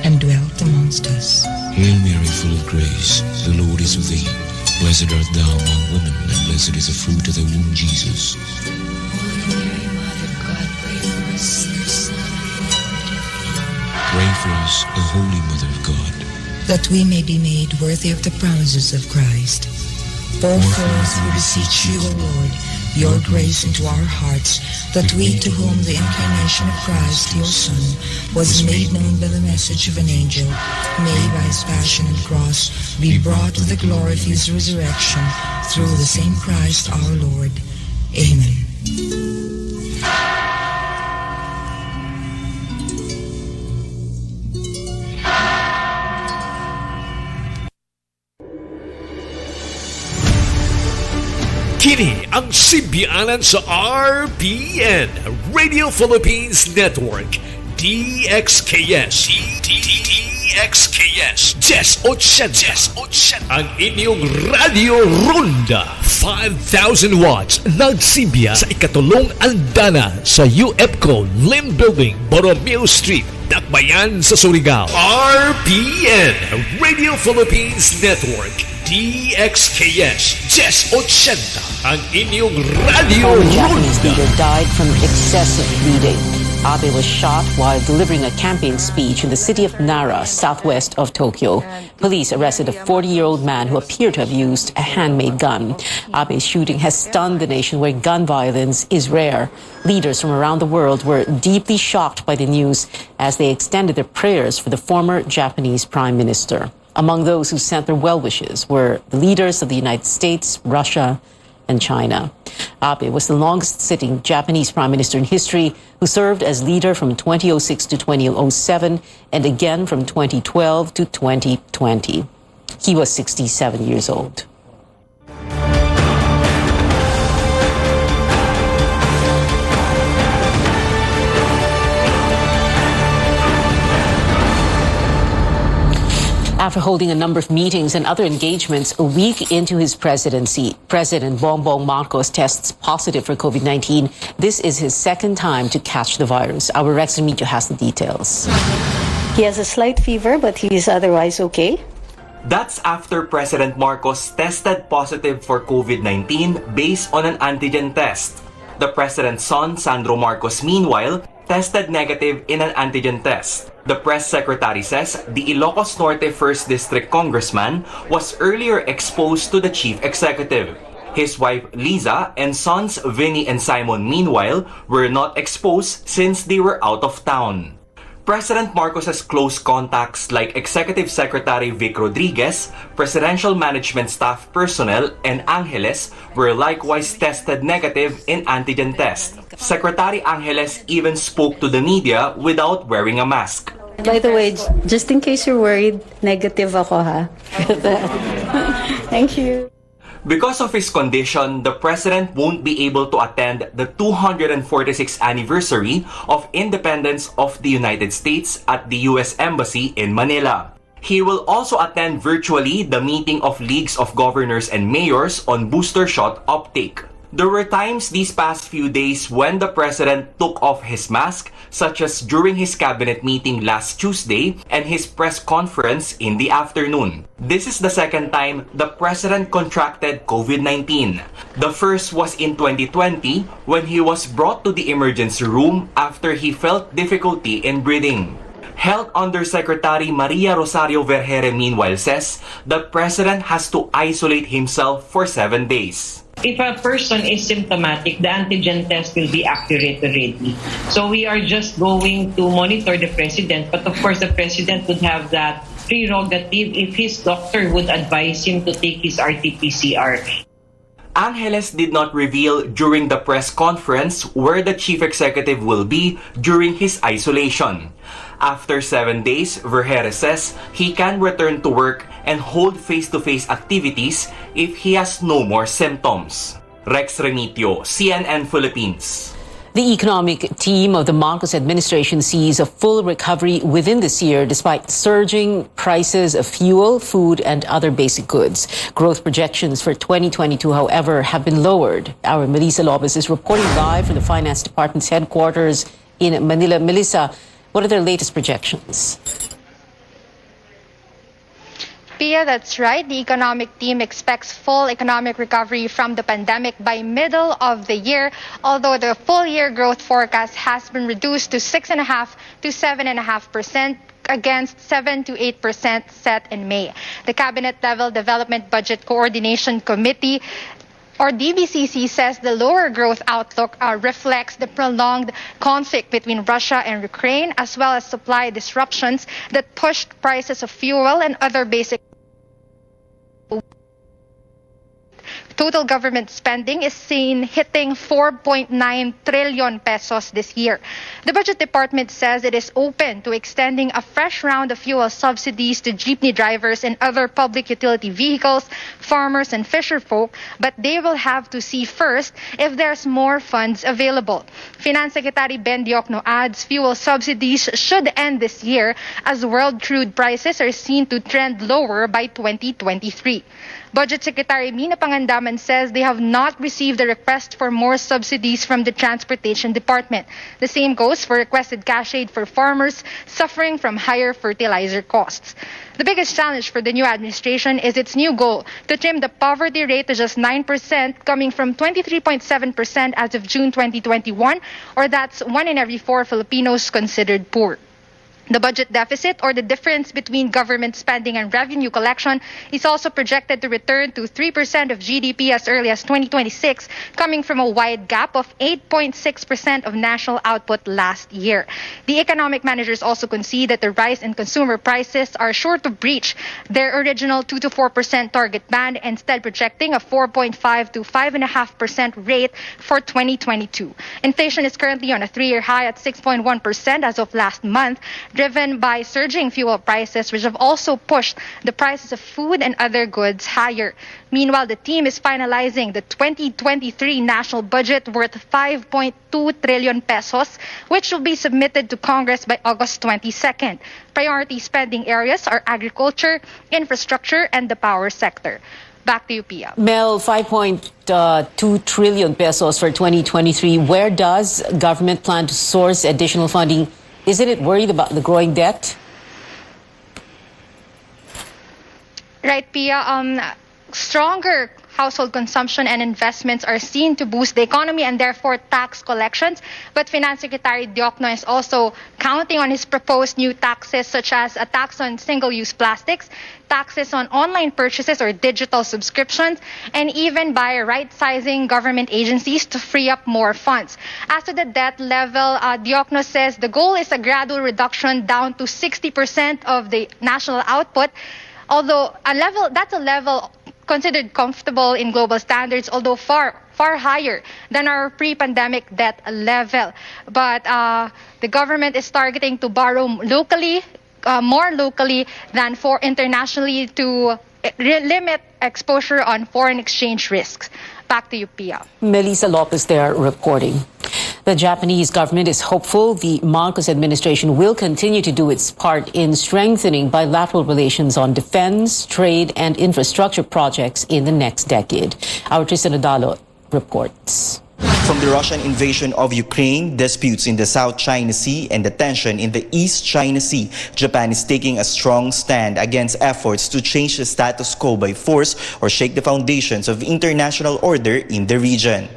and dwelt amongst us. Hail Mary, full of grace, the Lord is with thee. Blessed art thou among women, and blessed is the fruit of thy womb, Jesus. Holy Mary, Mother of God, pray for us sinners. Pray for us, O Holy Mother of God, that we may be made worthy of the promises of Christ. Pour forth, we beseech you, O Lord, your grace into our hearts, that we, to whom the incarnation of Christ, your Son, was made known by the message of an angel, may by his passion and cross be brought to the glory of his resurrection, through the same Christ our Lord. Amen. Kini ang sibianan sa RPN Radio Philippines Network DXKS DXKS 1080 ang inyong Radio Ronda 5,000 watts nagsibya sa ikatulong andana sa UFCO Lim Building, Borromeo Street, Dakbayan sa Surigao. RPN Radio Philippines Network DXKS 1080 ang inyong Radio Former Japanese Ronda. leader died from excessive bleeding. Abe was shot while delivering a campaign speech in the city of Nara, southwest of Tokyo. Police arrested a 40-year-old man who appeared to have used a handmade gun. Abe's shooting has stunned the nation where gun violence is rare. Leaders from around the world were deeply shocked by the news as they extended their prayers for the former Japanese Prime Minister. Among those who sent their well wishes were the leaders of the United States, Russia, and China. Abe was the longest-sitting Japanese prime minister in history, who served as leader from 2006 to 2007 and again from 2012 to 2020. He was 67 years old. After holding a number of meetings and other engagements a week into his presidency, President Bongbong Marcos tests positive for COVID-19. This is his second time to catch the virus. Our Rex Remigio has the details. He has a slight fever, but he is otherwise okay. That's after President Marcos tested positive for COVID-19 based on an antigen test. The president's son, Sandro Marcos, meanwhile, tested negative in an antigen test. The press secretary says the Ilocos Norte 1st District Congressman was earlier exposed to the chief executive. His wife Liza and sons Vinny and Simon, meanwhile, were not exposed since they were out of town. President Marcos's close contacts like Executive Secretary Vic Rodriguez, Presidential Management Staff personnel, and Angeles were likewise tested negative in antigen test. Secretary Angeles even spoke to the media without wearing a mask. By the way, just in case you're worried, negative ako ha. Thank you. Because of his condition, the president won't be able to attend the 246th anniversary of independence of the United States at the U.S. Embassy in Manila. He will also attend virtually the meeting of leagues of governors and mayors on booster shot uptake. There were times these past few days when the president took off his mask, such as during his cabinet meeting last Tuesday and his press conference in the afternoon. This is the second time the president contracted COVID-19. The first was in 2020 when he was brought to the emergency room after he felt difficulty in breathing. Health Undersecretary Maria Rosario Vergere meanwhile says the president has to isolate himself for 7 days. If a person is symptomatic, the antigen test will be accurate already. So we are just going to monitor the president, but of course the president would have that prerogative if his doctor would advise him to take his RT-PCR. Angeles did not reveal during the press conference where the chief executive will be during his isolation. After 7 days, Vergere says he can return to work and hold face-to-face activities if he has no more symptoms. Rex Remigio, CNN Philippines. The economic team of the Marcos administration sees a full recovery within this year despite surging prices of fuel, food, and other basic goods. Growth projections for 2022, however, have been lowered. Our Melissa Lopez is reporting live from the Finance Department's headquarters in Manila. Melissa, what are their latest projections? Pia, that's right. The economic team expects full economic recovery from the pandemic by middle of the year, although the full year growth forecast has been reduced to 6.5% to 7.5%. Against 7 to 8% set in May. The Cabinet Level Development Budget Coordination Committee, or DBCC, says the lower growth outlook reflects the prolonged conflict between Russia and Ukraine, as well as supply disruptions that pushed prices of fuel and other basic. Total government spending is seen hitting 4.9 trillion pesos this year. The Budget Department says it is open to extending a fresh round of fuel subsidies to jeepney drivers and other public utility vehicles, farmers and fisherfolk, but they will have to see first if there's more funds available. Finance Secretary Ben Diokno adds fuel subsidies should end this year as world crude prices are seen to trend lower by 2023. Budget Secretary Mina Pangandaman says they have not received a request for more subsidies from the Transportation Department. The same goes for requested cash aid for farmers suffering from higher fertilizer costs. The biggest challenge for the new administration is its new goal to trim the poverty rate to just 9%, coming from 23.7% as of June 2021, or that's 1 in every 4 Filipinos considered poor. The budget deficit, or the difference between government spending and revenue collection, is also projected to return to 3% of GDP as early as 2026, coming from a wide gap of 8.6% of national output last year. The economic managers also concede that the rise in consumer prices are sure to breach their original 2 to 4% target band, instead projecting a 4.5 to 5.5% rate for 2022. Inflation is currently on a 3-year high at 6.1% as of last month, driven by surging fuel prices, which have also pushed the prices of food and other goods higher. Meanwhile, the team is finalizing the 2023 national budget worth 5.2 trillion pesos, which will be submitted to Congress by August 22nd. Priority spending areas are agriculture, infrastructure, and the power sector. Back to you, Pia. Mel, 5.2 trillion pesos for 2023. Where does government plan to source additional funding? Isn't it worried about the growing debt? Right, Pia. Stronger household consumption and investments are seen to boost the economy and therefore tax collections. But Finance Secretary Diokno is also counting on his proposed new taxes, such as a tax on single-use plastics, taxes on online purchases or digital subscriptions, and even by right-sizing government agencies to free up more funds. As to the debt level, Diokno says the goal is a gradual reduction down to 60% of the national output, although that's a level considered comfortable in global standards, although far higher than our pre-pandemic debt level. But the government is targeting to borrow locally, more locally than for internationally, to limit exposure on foreign exchange risks. Back to you, Pia. Melissa Lopez there reporting. The Japanese government is hopeful the Marcos administration will continue to do its part in strengthening bilateral relations on defense, trade, and infrastructure projects in the next decade. Our Tristan Odalo reports. From the Russian invasion of Ukraine, disputes in the South China Sea, and the tension in the East China Sea, Japan is taking a strong stand against efforts to change the status quo by force or shake the foundations of international order in the region.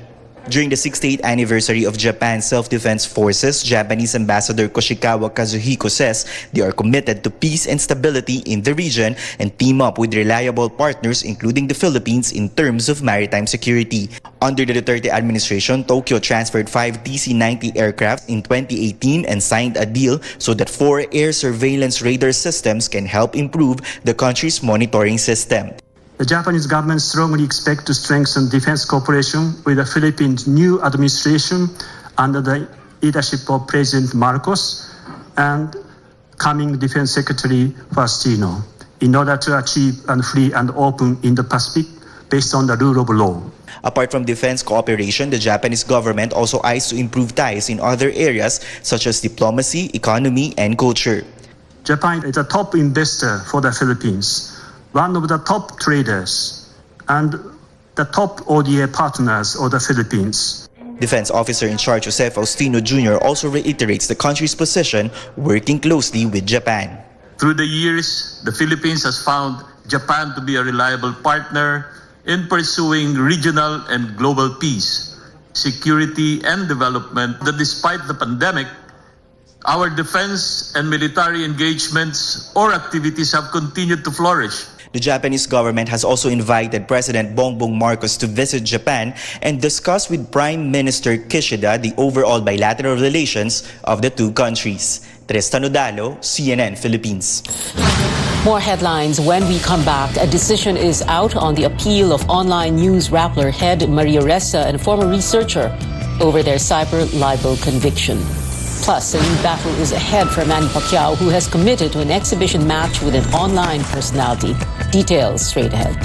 During the 68th anniversary of Japan's self-defense forces, Japanese Ambassador Koshikawa Kazuhiko says they are committed to peace and stability in the region and team up with reliable partners, including the Philippines, in terms of maritime security. Under the Duterte administration, Tokyo transferred 5 DC-90 aircraft in 2018 and signed a deal so that 4 air surveillance radar systems can help improve the country's monitoring system. The Japanese government strongly expects to strengthen defense cooperation with the Philippines' new administration under the leadership of President Marcos and coming Defense Secretary Faustino, in order to achieve a free and open Indo-Pacific based on the rule of law. Apart from defense cooperation, the Japanese government also eyes to improve ties in other areas such as diplomacy, economy, and culture. Japan is a top investor for the Philippines, one of the top traders, and the top ODA partners of the Philippines. Defense Officer in charge Jose Faustino Jr. also reiterates the country's position, working closely with Japan. Through the years, the Philippines has found Japan to be a reliable partner in pursuing regional and global peace, security, and development, that despite the pandemic, our defense and military engagements or activities have continued to flourish. The Japanese government has also invited President Bongbong Marcos to visit Japan and discuss with Prime Minister Kishida the overall bilateral relations of the two countries. Tristan Odalo, CNN Philippines. More headlines when we come back. A decision is out on the appeal of online news Rappler head Maria Ressa and former researcher over their cyber libel conviction. Plus, a new battle is ahead for Manny Pacquiao, who has committed to an exhibition match with an online personality. Details straight ahead.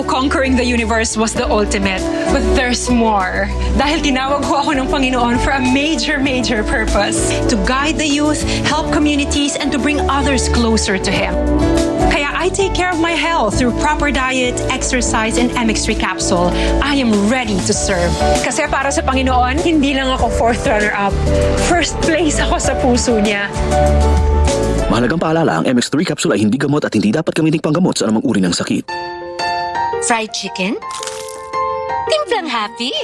Conquering the universe was the ultimate, but there's more. Dahil tinawag ho ako ng Panginoon for a major purpose. To guide the youth, help communities, and to bring others closer to Him. Kaya I take care of my health through proper diet, exercise, and MX3 capsule. I am ready to serve. Kasi para sa Panginoon, hindi lang ako fourth runner-up. First place ako sa puso niya. Mahalagang paalala, ang MX3 capsule ay hindi gamot at hindi dapat gamiting panggamot sa anumang uri ng sakit. Fried chicken? Timplang happy!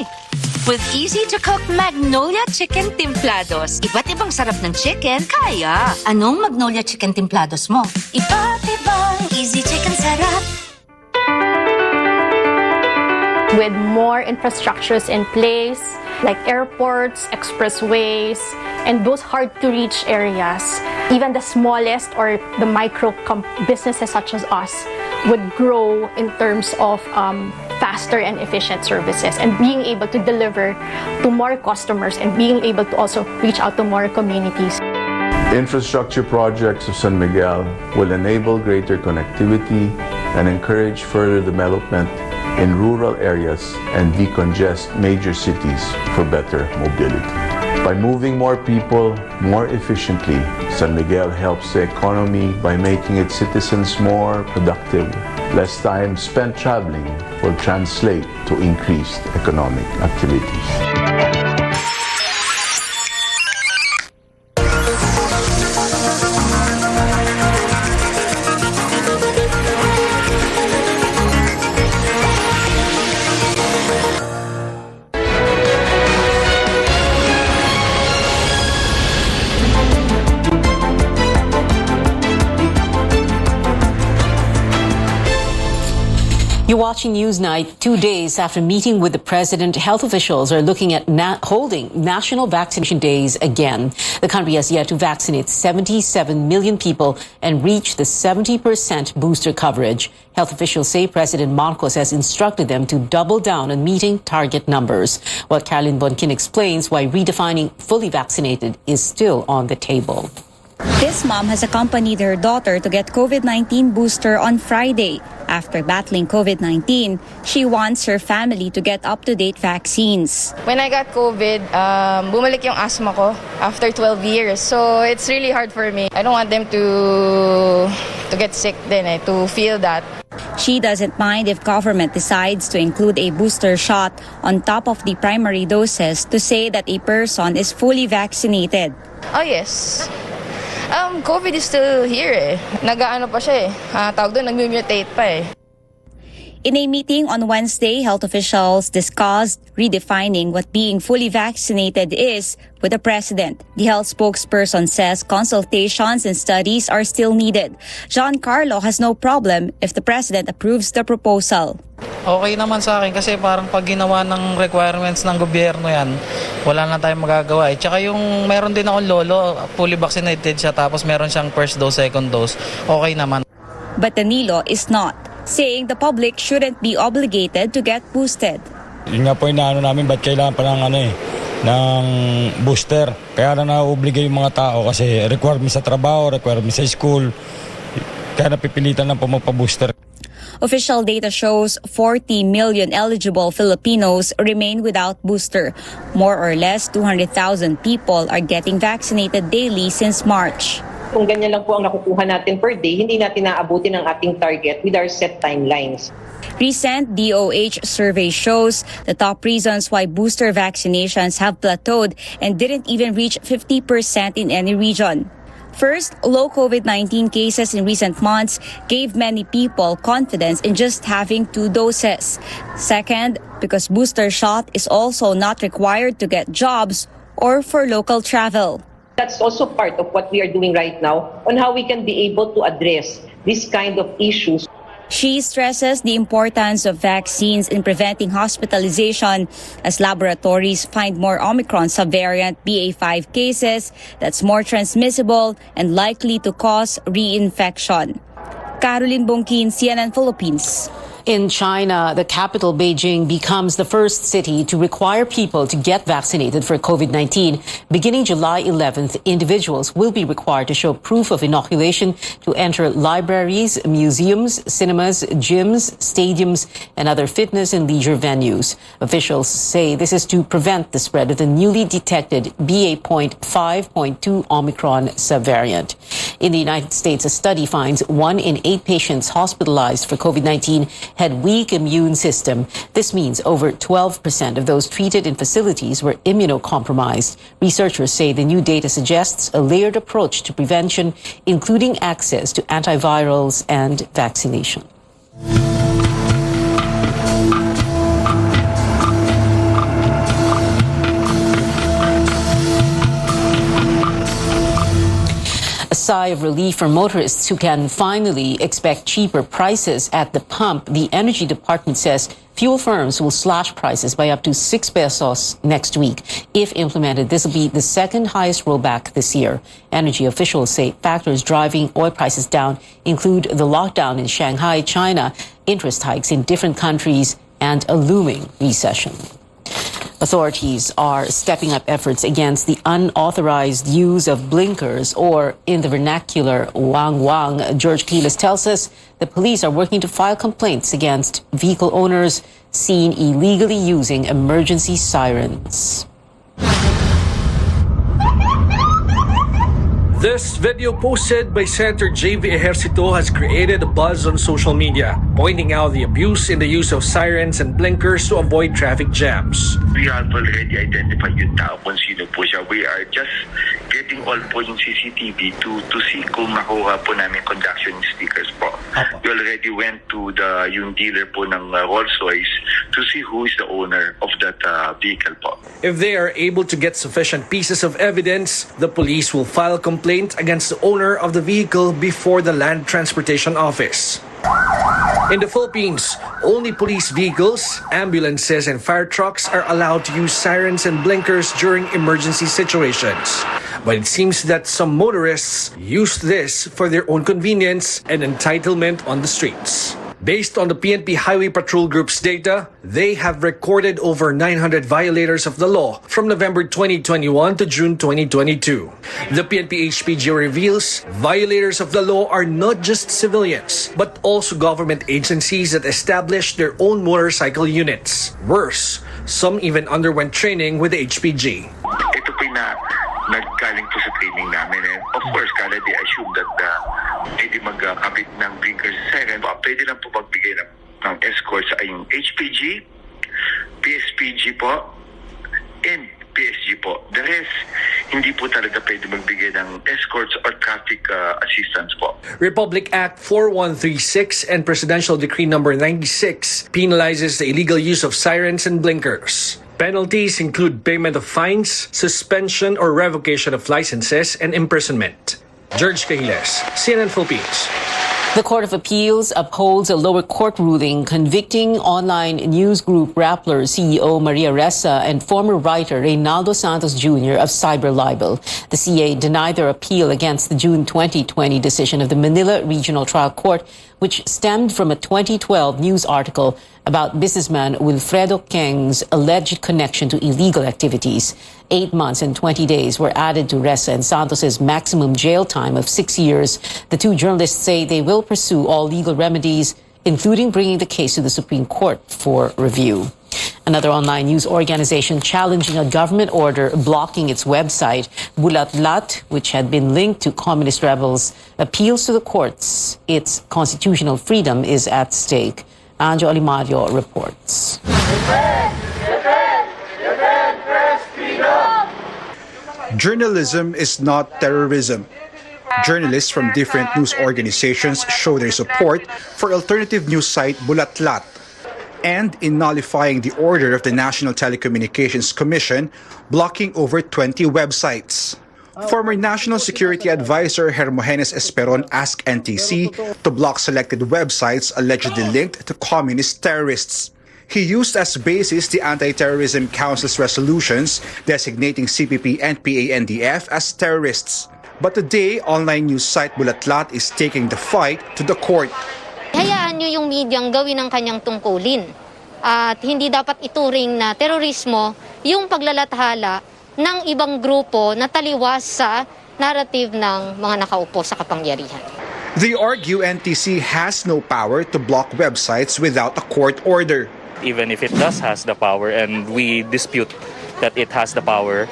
With easy-to-cook Magnolia Chicken Timplados. Iba't ibang sarap ng chicken, kaya. Anong Magnolia Chicken Timplados mo? Iba't ibang easy chicken sarap. With more infrastructures in place, like airports, expressways, and those hard-to-reach areas, even the smallest or the micro businesses such as us would grow in terms of faster and efficient services and being able to deliver to more customers and being able to also reach out to more communities. Infrastructure projects of San Miguel will enable greater connectivity and encourage further development in rural areas and decongest major cities for better mobility. By moving more people more efficiently, San Miguel helps the economy by making its citizens more productive. Less time spent traveling will translate to increased economic activities. You're watching Newsnight 2 days after meeting with the president. Health officials are looking at holding national vaccination days again. The country has yet to vaccinate 77 million people and reach the 70% booster coverage. Health officials say President Marcos has instructed them to double down on meeting target numbers. While Caroline Bonkin explains why redefining fully vaccinated is still on the table. This mom has accompanied her daughter to get COVID-19 booster on Friday. After battling COVID-19, she wants her family to get up-to-date vaccines. When I got COVID, bumalik yung asthma ko after 12 years. So it's really hard for me. I don't want them to get sick then, to feel that. She doesn't mind if government decides to include a booster shot on top of the primary doses to say that a person is fully vaccinated. Oh yes. COVID is still here Nag-ano pa siya tawag doon, nag-mutate pa In a meeting on Wednesday, health officials discussed redefining what being fully vaccinated is with the president. The health spokesperson says consultations and studies are still needed. Giancarlo has no problem if the president approves the proposal. Okay naman sa akin kasi parang pag ginawa ng requirements ng gobyerno yan, wala na tayong magagawa. Tsaka yung meron din akong lolo, fully vaccinated siya tapos meron siyang first dose, second dose, okay naman. But Danilo is not, saying the public shouldn't be obligated to get boosted. Yun nga po inaano namin, ba't kailangan pa ng booster? Kaya na na-obligate yung mga tao kasi requirement sa trabaho, requirement sa school, kaya napipilitan na po magpa-booster. Official data shows 40 million eligible Filipinos remain without booster. More or less 200,000 people are getting vaccinated daily since March. Kung ganyan lang po ang nakukuha natin per day, hindi natin naabutin ang ating target with our set timelines. Recent DOH survey shows the top reasons why booster vaccinations have plateaued and didn't even reach 50% in any region. First, low COVID-19 cases in recent months gave many people confidence in just having 2 doses. Second, because booster shot is also not required to get jobs or for local travel. That's also part of what we are doing right now on how we can be able to address this kind of issues. She stresses the importance of vaccines in preventing hospitalization as laboratories find more Omicron subvariant BA.5 cases that's more transmissible and likely to cause reinfection. Caroline Bongkin, CNN Philippines. In China, the capital Beijing becomes the first city to require people to get vaccinated for COVID-19. Beginning July 11th, individuals will be required to show proof of inoculation to enter libraries, museums, cinemas, gyms, stadiums, and other fitness and leisure venues. Officials say this is to prevent the spread of the newly detected BA.5.2 Omicron subvariant. In the United States, a study finds 1 in 8 patients hospitalized for COVID-19 had weak immune system. This means over 12% of those treated in facilities were immunocompromised. Researchers say the new data suggests a layered approach to prevention, including access to antivirals and vaccination. A sigh of relief for motorists who can finally expect cheaper prices at the pump. The Energy Department says fuel firms will slash prices by up to 6 pesos next week. If implemented, this will be the second highest rollback this year. Energy officials say factors driving oil prices down include the lockdown in Shanghai, China, interest hikes in different countries, and a looming recession. Authorities are stepping up efforts against the unauthorized use of blinkers, or in the vernacular, wang-wang. George Quiles tells us the police are working to file complaints against vehicle owners seen illegally using emergency sirens. This video posted by Senator J.V. Ejercito has created a buzz on social media, pointing out the abuse in the use of sirens and blinkers to avoid traffic jams. We have already identified yung tao kung sino po siya. We are just getting all po yung CCTV to see kung makuha po namin conduction stickers po. We already went to yung dealer po ng Rolls-Royce to see who is the owner of that vehicle po. If they are able to get sufficient pieces of evidence, the police will file complaints against the owner of the vehicle before the Land Transportation Office. In the Philippines, only police vehicles, ambulances, and fire trucks are allowed to use sirens and blinkers during emergency situations. But it seems that some motorists use this for their own convenience and entitlement on the streets. Based on the PNP Highway Patrol Group's data, they have recorded over 900 violators of the law from November 2021 to June 2022. The PNP HPG reveals violators of the law are not just civilians, but also government agencies that established their own motorcycle units. Worse, some even underwent training with the HPG. Ito po na naggaling po sa training namin. And of course, kala they assume that pwede magkabit ng blinkers siren. Pwede lang po magbigay ng escort sa yung HPG, PSPG po, and PSG po. The rest, hindi po talaga pwede magbigay ng escorts or traffic assistance po. Republic Act 4136 and Presidential Decree Number 96 penalizes the illegal use of sirens and blinkers. Penalties include payment of fines, suspension or revocation of licenses, and imprisonment. George Quiles, CNN Philippines. The Court of Appeals upholds a lower court ruling convicting online news group Rappler CEO Maria Ressa and former writer Reynaldo Santos Jr. of cyber libel. The CA denied their appeal against the June 2020 decision of the Manila Regional Trial Court, which stemmed from a 2012 news article about businessman Wilfredo Keng's alleged connection to illegal activities. 8 months and 20 days were added to Ressa and Santos's maximum jail time of 6 years. The two journalists say they will pursue all legal remedies including bringing the case to the Supreme Court for review. Another online news organization challenging a government order blocking its website, Bulatlat, which had been linked to communist rebels, appeals to the courts. Its constitutional freedom is at stake. Anjo Alimario reports. Journalism is not terrorism. Journalists from different news organizations show their support for alternative news site Bulatlat, and in nullifying the order of the National Telecommunications Commission blocking over 20 websites. Former National Security Advisor Hermogenes Esperon asked NTC to block selected websites allegedly linked to communist terrorists. He used as basis the Anti-Terrorism Council's resolutions designating CPP and PANDF as terrorists. But today, online news site Bulatlat is taking the fight to the court. Hayaan nyo yung medyang gawin ang kanyang tungkulin. At hindi dapat ituring na terorismo yung paglalathala ng ibang grupo na taliwas sa narrative ng mga nakaupo sa kapangyarihan. They argue NTC has no power to block websites without a court order. Even if it does has the power, and we dispute that it has the power,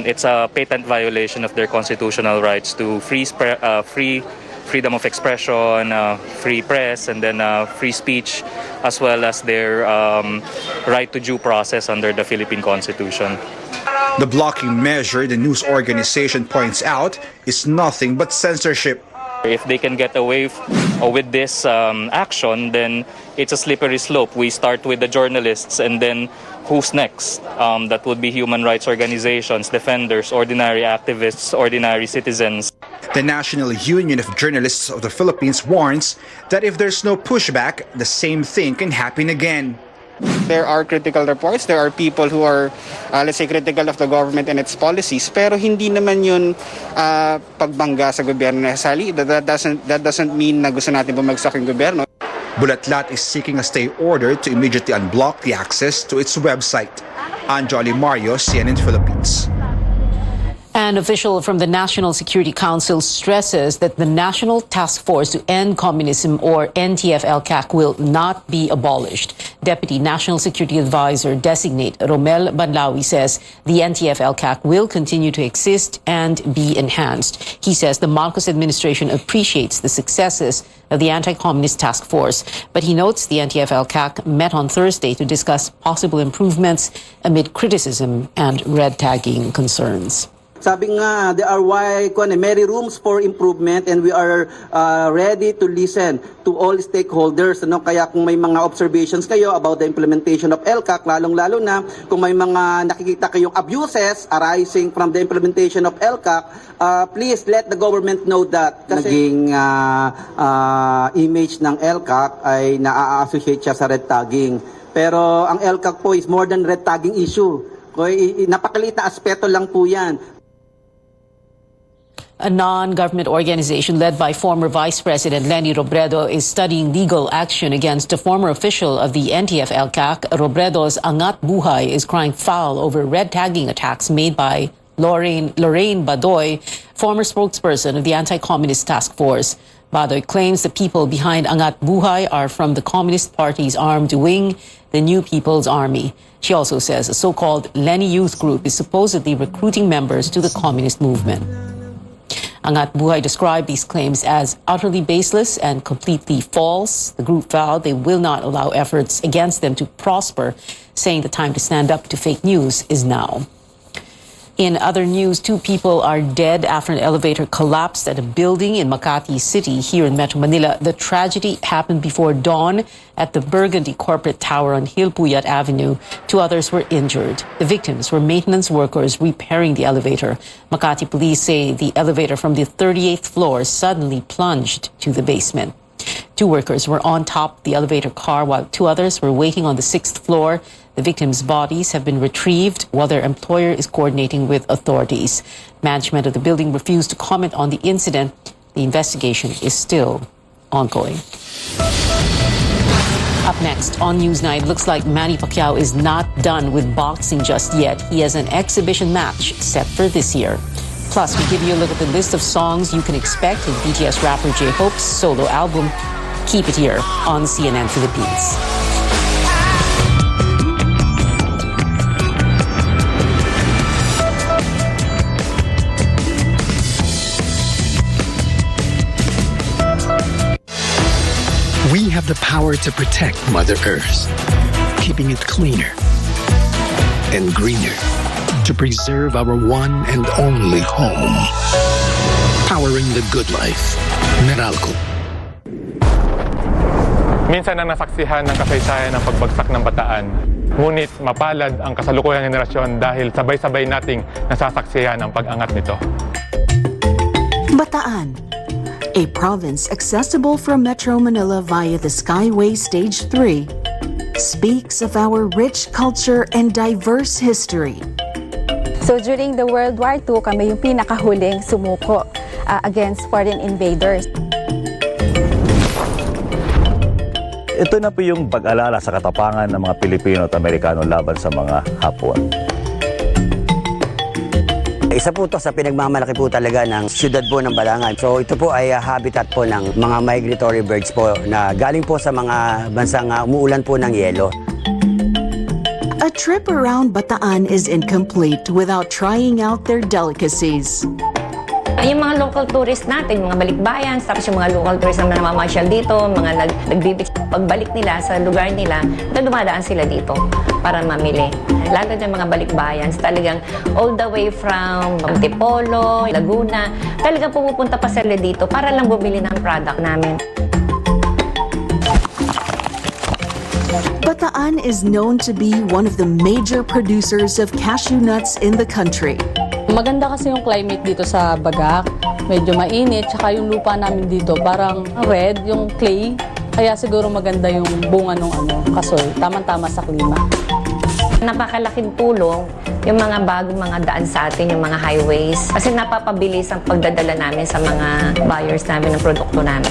it's a patent violation of their constitutional rights to freedom of expression, free press, and then free speech, as well as their right to due process under the Philippine Constitution. The blocking measure, the news organization points out, is nothing but censorship. If they can get away with this action, then it's a slippery slope. We start with the journalists, and then who's next? That would be human rights organizations, defenders, ordinary activists, ordinary citizens. The National Union of Journalists of the Philippines warns that if there's no pushback, the same thing can happen again. There are critical reports, there are people who are, let's say, critical of the government and its policies, pero hindi naman yun pagbangga sa gobyerno necessarily. That doesn't mean na gusto natin bumagsak yung gobyerno. Bulatlat is seeking a stay order to immediately unblock the access to its website. Anjo Alimario, CNN Philippines. An official from the National Security Council stresses that the National Task Force to End Communism, or NTF-ELCAC, will not be abolished. Deputy National Security Advisor designate Romel Banlawi says the NTF-ELCAC will continue to exist and be enhanced. He says the Marcos administration appreciates the successes of the Anti-Communist Task Force, but he notes the NTF-ELCAC met on Thursday to discuss possible improvements amid criticism and red tagging concerns. Sabi nga, there are many rooms for improvement, and we are ready to listen to all stakeholders. Kaya kung may mga observations kayo about the implementation of ELCAC, lalong-lalo na kung may mga nakikita kayong abuses arising from the implementation of ELCAC, please let the government know that. Kasi naging image ng ELCAC ay na-associate siya sa red tagging. Pero ang ELCAC po is more than red tagging issue. Napakaliit na aspeto lang po yan. A non-government organization led by former Vice President Leni Robredo is studying legal action against a former official of the NTF-ELCAC. Robredo's Angat Buhay is crying foul over red tagging attacks made by Lorraine Badoy, former spokesperson of the Anti-Communist Task Force. Badoy claims the people behind Angat Buhay are from the Communist Party's armed wing, the New People's Army. She also says a so-called Leni Youth Group is supposedly recruiting members to the communist movement. Angat Buhay described these claims as utterly baseless and completely false. The group vowed they will not allow efforts against them to prosper, saying the time to stand up to fake news is now. In other news, 2 people are dead after an elevator collapsed at a building in Makati City here in Metro Manila. The tragedy happened before dawn at the Burgundy Corporate Tower on Hilpuyat Avenue. 2 others were injured. The victims were maintenance workers repairing the elevator. Makati police say the elevator from the 38th floor suddenly plunged to the basement. 2 workers were on top of the elevator car while 2 others were waiting on the 6th floor. The victims' bodies have been retrieved while their employer is coordinating with authorities. Management of the building refused to comment on the incident. The investigation is still ongoing. Up next on Newsnight, looks like Manny Pacquiao is not done with boxing just yet. He has an exhibition match set for this year. Plus, we give you a look at the list of songs you can expect in BTS rapper J-Hope's solo album, Keep it here on CNN Philippines. We have the power to protect Mother Earth, keeping it cleaner and greener, to preserve our one and only home. Powering the good life. Meralco. Minsan ang nasaksihan ng kasaysayan ng pagbagsak ng Bataan. Ngunit mapalad ang kasalukuyang henerasyon dahil sabay-sabay nating nasasaksihan ang pag-angat nito. Bataan, a province accessible from Metro Manila via the Skyway Stage 3, speaks of our rich culture and diverse history. So during the World War II, kami yung pinakahuling sumuko against foreign invaders. Ito na po yung pag-alala sa katapangan ng mga Pilipino at Amerikano laban sa mga Hapon. Isa po ito sa pinagmamalaki po talaga ng siyudad po ng Balangan. So ito po ay habitat po ng mga migratory birds po na galing po sa mga bansang umuulan po ng yelo. A trip around Bataan is incomplete without trying out their delicacies. Yung mga local tourists natin, mga balikbayan, tapos yung mga local tourists na namamasyal dito, mga nagbibig, pagbalik nila sa lugar nila, dumadaan sila dito para mamili. Lalo na mga balikbayan, talagang all the way from Antipolo, Laguna, talagang pumupunta pa sila dito para lang bumili ng product namin. Bataan is known to be one of the major producers of cashew nuts in the country. Maganda kasi yung climate dito sa Bagak. Medyo mainit, tsaka yung lupa namin dito parang red, yung clay. Kaya siguro maganda yung bunga ng kasoy. Tama-tama sa klima. Napakalaking tulong yung mga bagong mga daan sa atin, yung mga highways. Kasi napapabilis ang pagdadala namin sa mga buyers namin ng produkto namin.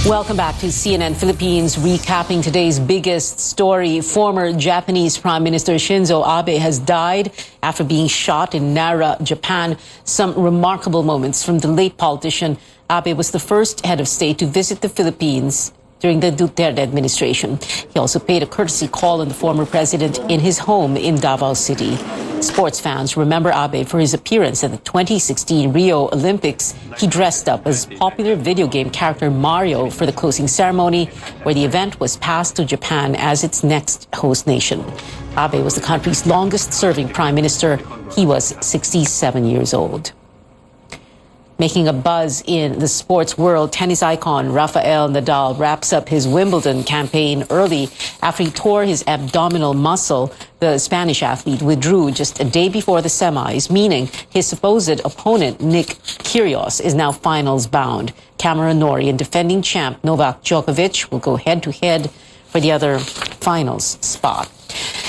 Welcome back to CNN Philippines, recapping today's biggest story. Former Japanese Prime Minister Shinzo Abe has died after being shot in Nara, Japan. Some remarkable moments from the late politician. Abe was the first head of state to visit the Philippines during the Duterte administration. He also paid a courtesy call on the former president in his home in Davao City. Sports fans remember Abe for his appearance at the 2016 Rio Olympics. He dressed up as popular video game character Mario for the closing ceremony, where the event was passed to Japan as its next host nation. Abe was the country's longest-serving prime minister. He was 67 years old. Making a buzz in the sports world, tennis icon Rafael Nadal wraps up his Wimbledon campaign early after he tore his abdominal muscle. The Spanish athlete withdrew just a day before the semis, meaning his supposed opponent, Nick Kyrgios, is now finals bound. Cameron Norrie and defending champ Novak Djokovic will go head-to-head for the other finals spot.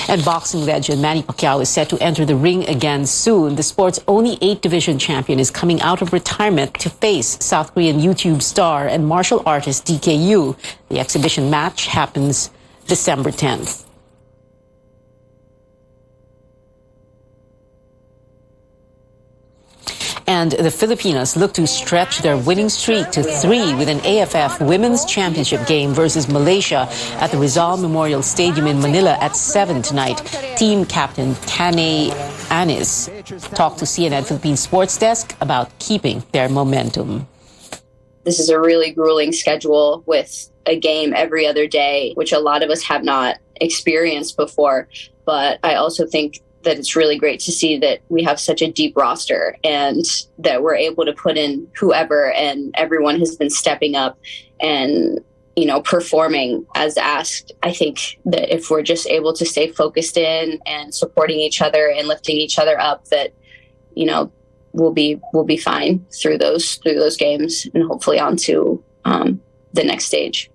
And boxing legend Manny Pacquiao is set to enter the ring again soon. The sport's only 8-division champion is coming out of retirement to face South Korean YouTube star and martial artist DKU. The exhibition match happens December 10th. And the Filipinos look to stretch their winning streak to 3 with an AFF Women's Championship game versus Malaysia at the Rizal Memorial Stadium in Manila at 7 tonight. Team captain Tane Anis talked to CNN Philippines Sports Desk about keeping their momentum. This is a really grueling schedule with a game every other day, which a lot of us have not experienced before. But I also think that it's really great to see that we have such a deep roster and that we're able to put in whoever, and everyone has been stepping up and, performing as asked. I think that if we're just able to stay focused in and supporting each other and lifting each other up, that, we'll be fine through those games and hopefully on to the next stage.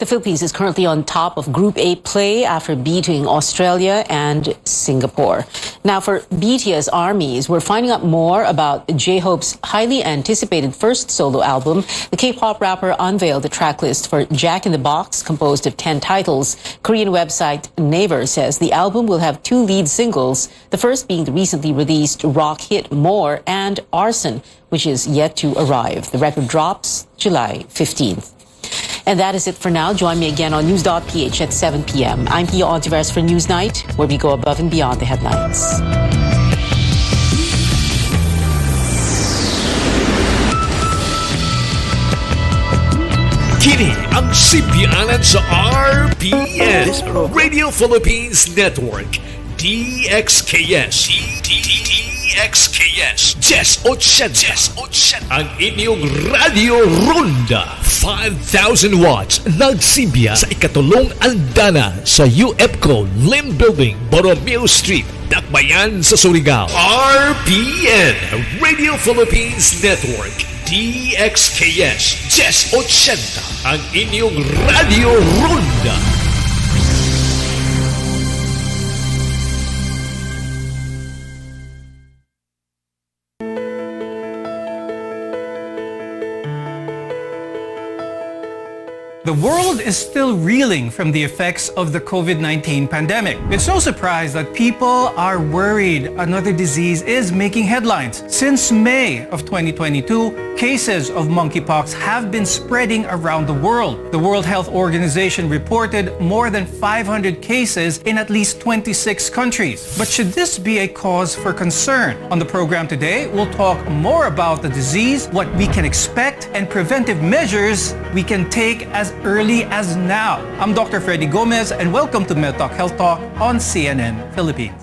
The Philippines is currently on top of Group A play after beating Australia and Singapore. Now, for BTS ARMYs, we're finding out more about J-Hope's highly anticipated first solo album. The K-pop rapper unveiled the track list for Jack in the Box, composed of 10 titles. Korean website Naver says the album will have 2 lead singles, the first being the recently released rock hit More and Arson, which is yet to arrive. The record drops July 15th. And that is it for now. Join me again on News.ph at 7 p.m. I'm Pia Ontiveros for Newsnight, where we go above and beyond the headlines. Kini ang sipianan sa RPN Radio Philippines Network DXKS DXKS Jess 80 ang inyong Radio Ronda 5,000 watts nagsimbiya sa ikatulong andana sa UFCO Lim Building, Borromeo Street, Dakbayan sa Surigao. RPN Radio Philippines Network DXKS Jess 80 ang inyong Radio Ronda. The world is still reeling from the effects of the COVID-19 pandemic. It's no surprise that people are worried another disease is making headlines. Since May of 2022, cases of monkeypox have been spreading around the world. The World Health Organization reported more than 500 cases in at least 26 countries. But should this be a cause for concern? On the program today, we'll talk more about the disease, what we can expect, and preventive measures we can take as early as now. I'm Dr. Freddy Gomez, and welcome to MedTalk Health Talk on CNN Philippines.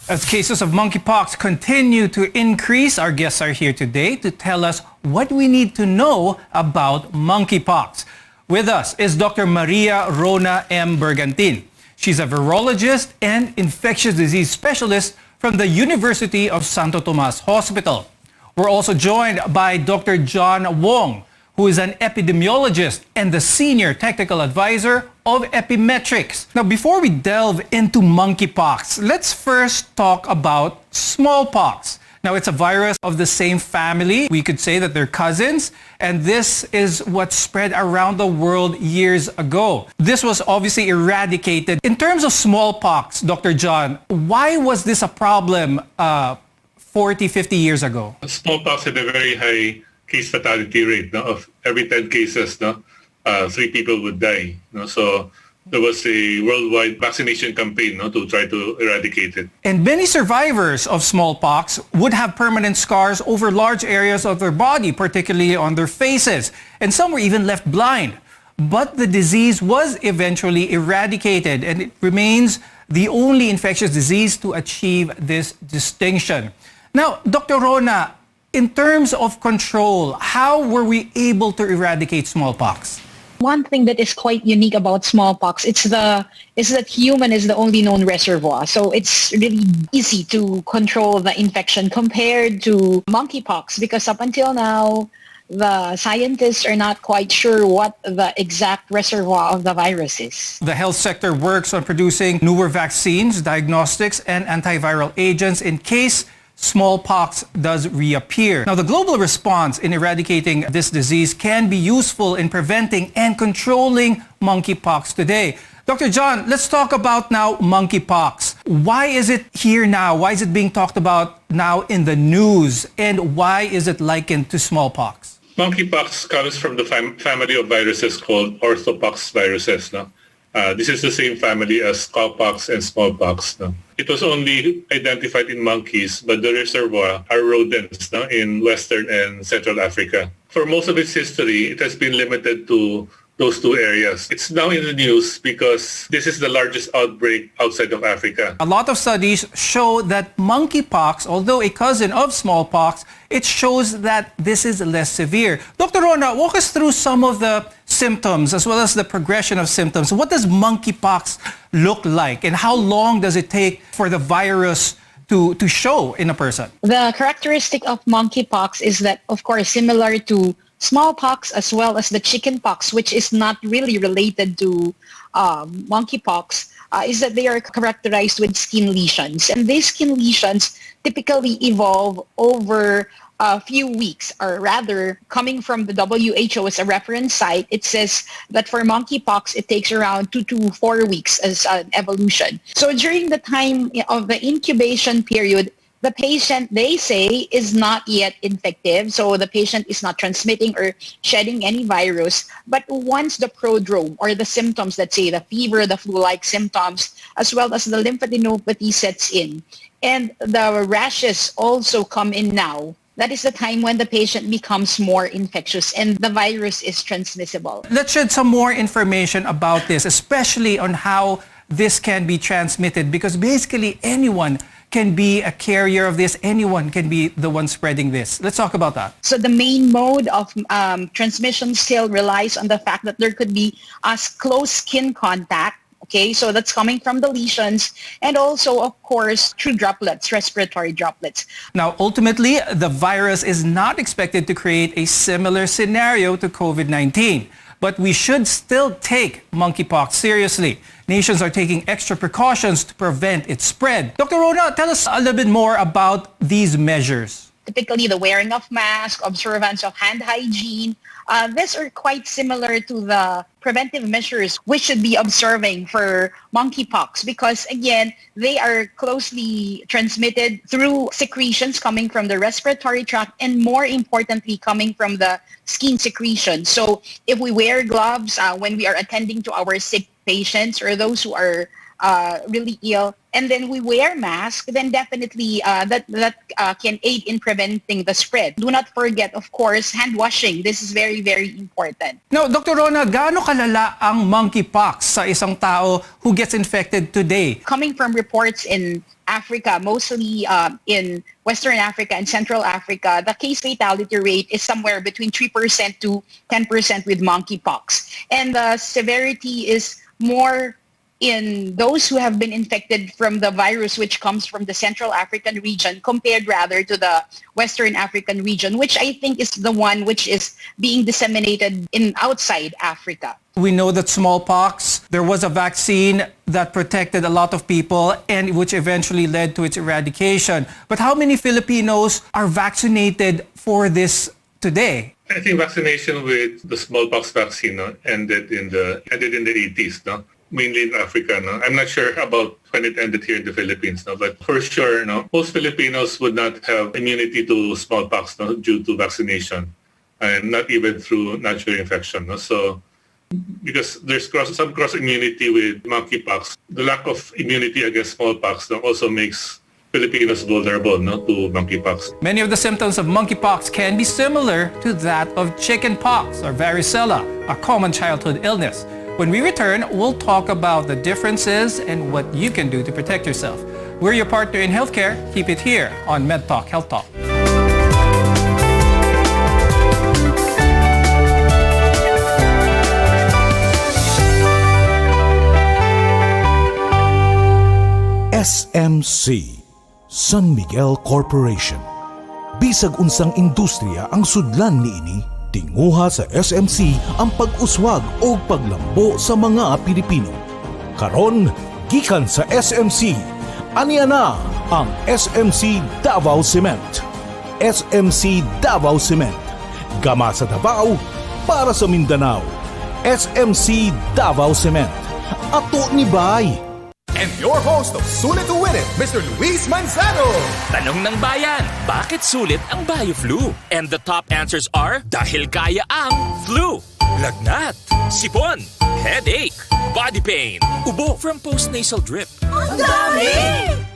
As cases of monkeypox continue to increase, our guests are here today to tell us what we need to know about monkeypox. With us is Dr. Maria Rona M. Bergantin. She's a virologist and infectious disease specialist from the University of Santo Tomas Hospital. We're also joined by Dr. John Wong, who is an epidemiologist and the senior technical advisor of Epimetrics. Now, before we delve into monkeypox, let's first talk about smallpox. Now, it's a virus of the same family. We could say that they're cousins, and this is what spread around the world years ago. This was obviously eradicated. In terms of smallpox, Dr. John, why was this a problem 40, 50 years ago? Smallpox had a very high case fatality rate. No? Of every 10 cases, 3 people would die. No? So there was a worldwide vaccination campaign to try to eradicate it. And many survivors of smallpox would have permanent scars over large areas of their body, particularly on their faces. And some were even left blind. But the disease was eventually eradicated, and it remains the only infectious disease to achieve this distinction. Now, Dr. Rona, in terms of control, how were we able to eradicate smallpox? One thing that is quite unique about smallpox is that human is the only known reservoir. So it's really easy to control the infection compared to monkeypox, because up until now, the scientists are not quite sure what the exact reservoir of the virus is. The health sector works on producing newer vaccines, diagnostics, and antiviral agents in case smallpox does reappear. Now, the global response in eradicating this disease can be useful in preventing and controlling monkeypox today. Dr. John, let's talk about now monkeypox. Why is it here now? Why is it being talked about now in the news? And why is it likened to smallpox? Monkeypox comes from the family of viruses called orthopox viruses. No? This is the same family as cowpox and smallpox. No? It was only identified in monkeys, but the reservoir are rodents in Western and Central Africa. For most of its history, it has been limited to those two areas. It's now in the news because this is the largest outbreak outside of Africa. A lot of studies show that monkeypox, although a cousin of smallpox, it shows that this is less severe. Dr. Rona, walk us through some of the symptoms as well as the progression of symptoms. What does monkeypox look like and how long does it take for the virus to show in a person? The characteristic of monkeypox is that, of course, similar to smallpox as well as the chickenpox, which is not really related to monkeypox, is that they are characterized with skin lesions. And these skin lesions typically evolve over a few weeks, or rather, coming from the WHO as a reference site, it says that for monkeypox, it takes around 2 to 4 weeks as an evolution. So during the time of the incubation period, the patient, they say, is not yet infective. So the patient is not transmitting or shedding any virus. But once the prodrome or the symptoms, let's say the fever, the flu-like symptoms, as well as the lymphadenopathy sets in, and the rashes also come in now, that is the time when the patient becomes more infectious and the virus is transmissible. Let's shed some more information about this, especially on how this can be transmitted, because basically anyone can be a carrier of this. Anyone can be the one spreading this. Let's talk about that. So the main mode of transmission still relies on the fact that there could be close skin contact. Okay, so that's coming from the lesions and also, of course, through droplets, respiratory droplets. Now, ultimately, the virus is not expected to create a similar scenario to COVID-19. But we should still take monkeypox seriously. Nations are taking extra precautions to prevent its spread. Dr. Rona, tell us a little bit more about these measures. Typically, the wearing of masks, observance of hand hygiene, these are quite similar to the preventive measures we should be observing for monkeypox because, again, they are closely transmitted through secretions coming from the respiratory tract and, more importantly, coming from the skin secretion. So if we wear gloves when we are attending to our sick patients or those who are really ill, and then we wear masks, then definitely that can aid in preventing the spread. Do not forget, of course, hand washing. This is very, very important. Now, Dr. Rona, gaano kalala ang monkeypox sa isang tao who gets infected today? Coming from reports in Africa, mostly in Western Africa and Central Africa, the case fatality rate is somewhere between 3% to 10% with monkeypox. And the severity is more in those who have been infected from the virus which comes from the Central African region compared rather to the Western African region, which I think is the one which is being disseminated in outside Africa. We know that smallpox, there was a vaccine that protected a lot of people and which eventually led to its eradication. But how many Filipinos are vaccinated for this today? I think vaccination with the smallpox vaccine ended in the 80s, no? Mainly in Africa. No? I'm not sure about when it ended here in the Philippines, no? But for sure, no, most Filipinos would not have immunity to smallpox, no, due to vaccination, and not even through natural infection. No? So, because there's some cross immunity with monkeypox, the lack of immunity against smallpox, no, also makes Filipinos vulnerable, no, to monkeypox. Many of the symptoms of monkeypox can be similar to that of chickenpox or varicella, a common childhood illness. When we return, we'll talk about the differences and what you can do to protect yourself. We're your partner in healthcare. Keep it here on Med Talk Health Talk. SMC, San Miguel Corporation. Bisag unsang industriya ang sudlan niini, tinguha sa SMC ang pag-uswag o paglambo sa mga Pilipino. Karon, gikan sa SMC, aniya na ang SMC Davao Cement. SMC Davao Cement. Gama sa Davao, para sa Mindanao. SMC Davao Cement. Ato ni Bay. And your host of Sulit to Win It, Mr. Luis Manzano. Tanong ng bayan, bakit sulit ang BioFlu? And the top answers are, dahil kaya ang flu, lagnat, sipon, headache, body pain, ubo from postnasal drip. Ang dami!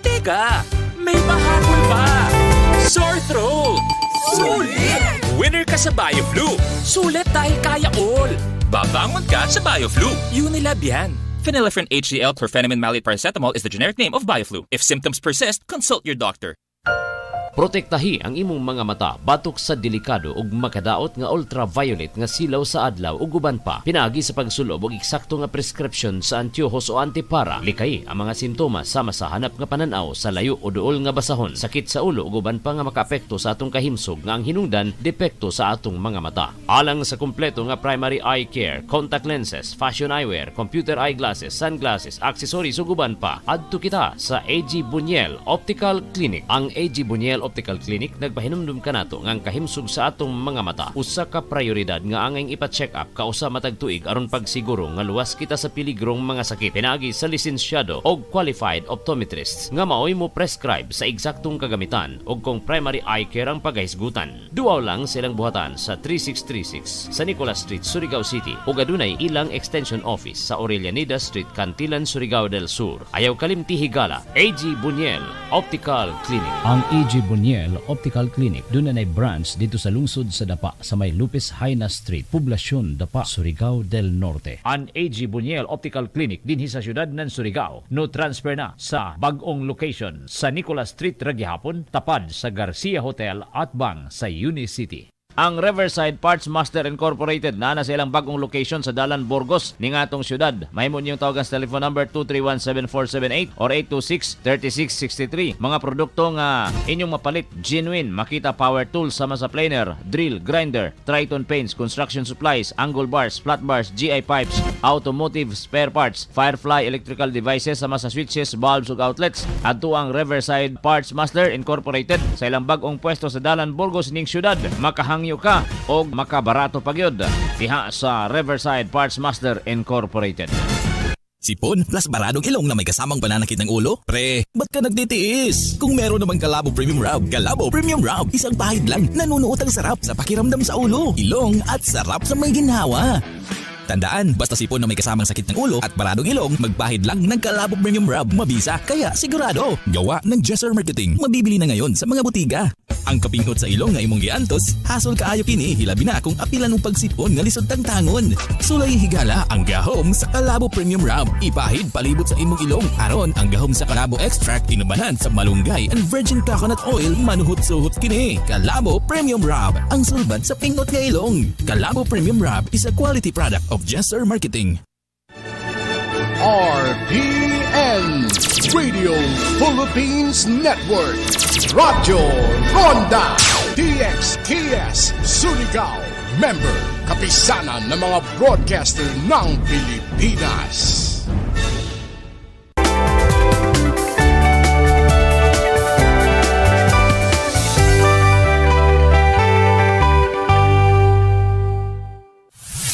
Teka, may pahabol pa. Sore throat. Sulit! Winner ka sa BioFlu. Sulit dahil kaya all. babangon ka sa BioFlu. Unilab yan. Phenylephrine HCl chlorpheniramine maleate paracetamol is the generic name of BioFlu. If symptoms persist, consult your doctor. Protektahi ang imong mga mata batok sa delikado ug makadaot nga ultraviolet nga silaw sa adlaw ug uban pa. Pinaagi sa pagsulob og eksakto nga prescription sa antiyohos o antipara. Likay ang mga simptomas sama sa hanap nga pananaw sa layo o duol nga basahon, sakit sa ulo ug uban pa nga makaapekto sa atong kahimsog nga ang hinungdan depekto sa atong mga mata. Alang sa kumpleto nga primary eye care, contact lenses, fashion eyewear, computer eyeglasses, sunglasses, accessories ug uban pa, adto kita sa AG Buñuel Optical Clinic. Ang AG Buñuel Optical Clinic nagpahinumdum kanato nga ang kahimsog sa atong mga mata usa ka prioridad nga angay ipa-check up kausa matag tuig aron pagsiguro nga luwas kita sa piligrong mga sakit. Pinaagi sa lisensyado og qualified optometrists nga maoy mo prescribe sa eksaktong kagamitan ug kung primary eye care ang pagahisgutan. Duaw lang silang buhatan sa 3636 sa Nicolas Street, Surigao City ug adunay ilang extension office sa Aurelianida Street, Cantilan, Surigao del Sur. Ayaw kalimti higala, AG Buñuel Optical Clinic. Ang AG Buñuel Optical Clinic doon na branch dito sa lungsod sa Dapa sa may Lupis Haina Street, Poblasyon Dapa, Surigao del Norte. Ang AG Buñuel Optical Clinic dinhi sa siyudad ng Surigao no transfer na sa bag-ong location sa Nicolas Street Ragyahapon, tapad sa Garcia Hotel at bang sa Unicity. Ang Riverside Parts Master Incorporated na sa ilang bagong location sa Dalan, Burgos ning atong syudad. Mahimo niyong tawagan sa telephone number 231-7478 or 826-3663. Mga produkto nga inyong mapalit, genuine Makita Power Tools sama sa planer, drill, grinder, Triton paints, construction supplies, angle bars, flat bars, GI pipes, automotive spare parts, Firefly electrical devices sama sa switches, bulbs ug outlets. Adto ang Riverside Parts Master Incorporated sa ilang bagong pwesto sa Dalan, Burgos ning syudad. Makahangyo ka o makabarato pagyod diha sa Riverside Parts Master Incorporated. Sipon plus baradong ilong na may kasamang pananakit ng ulo? Pre, ba't ka nagtitiis? Kung meron naman Kalabo Premium Rub, Kalabo Premium Rub, isang pahid lang, nanunuot ang sarap sa pakiramdam sa ulo, ilong at sarap sa may ginhawa. Tandaan, basta sipon na may kasamang sakit ng ulo at baradong ilong, magpahid lang ng Kalabo Premium Rub. Mabisa, kaya sigurado. Gawa ng Jesser Marketing. Mabibili na ngayon sa mga butika. Ang kapingot sa ilong nga imong giantos, hasol kaayo kini, hilabi na kung apilan mong pagsipon nga lisod tangtangon. Sulay higala ang gahom sa Kalabo Premium Rub. Ipahid palibot sa imong ilong. Aron ang gahom sa Kalabo Extract inubanan sa malunggay and virgin coconut oil manuhot-suhot kini. Kalabo Premium Rub, ang sulbad sa pingot nga ilong. Kalabo Premium Rub is a quality product of Jesser Marketing. RPN Radio Philippines Network Radyo Ronda DXKS Surigao. Member, kapisanan ng mga broadcaster ng Pilipinas.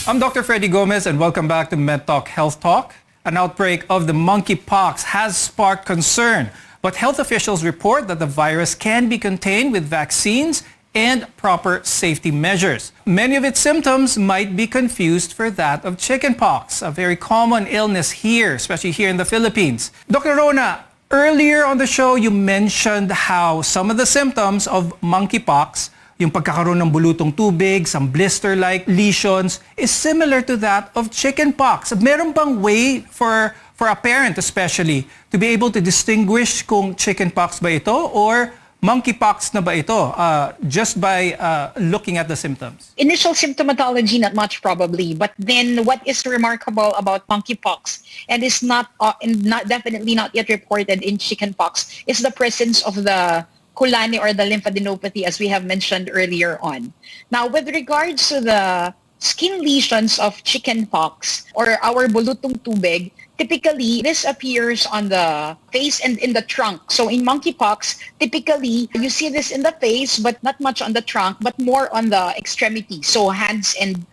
I'm Dr. Freddy Gomez and welcome back to MedTalk Health Talk. An outbreak of the monkeypox has sparked concern, but health officials report that the virus can be contained with vaccines and proper safety measures. Many of its symptoms might be confused for that of chickenpox, a very common illness here, especially here in the Philippines. Dr. Rona, earlier on the show, you mentioned how some of the symptoms of monkeypox, yung pagkakaroon ng bulutong tubig, some blister-like lesions, is similar to that of chickenpox. Meron bang way for a parent especially to be able to distinguish kung chickenpox ba ito or monkeypox na ba ito just by looking at the symptoms? Initial symptomatology, not much probably, but then what is remarkable about monkeypox and is definitely not yet reported in chickenpox is the presence of the kulani or the lymphadenopathy, as we have mentioned earlier on. Now, with regards to the skin lesions of chickenpox or our bulutong tubig, typically this appears on the face and in the trunk. So in monkeypox, typically you see this in the face, but not much on the trunk, but more on the extremities, so hands and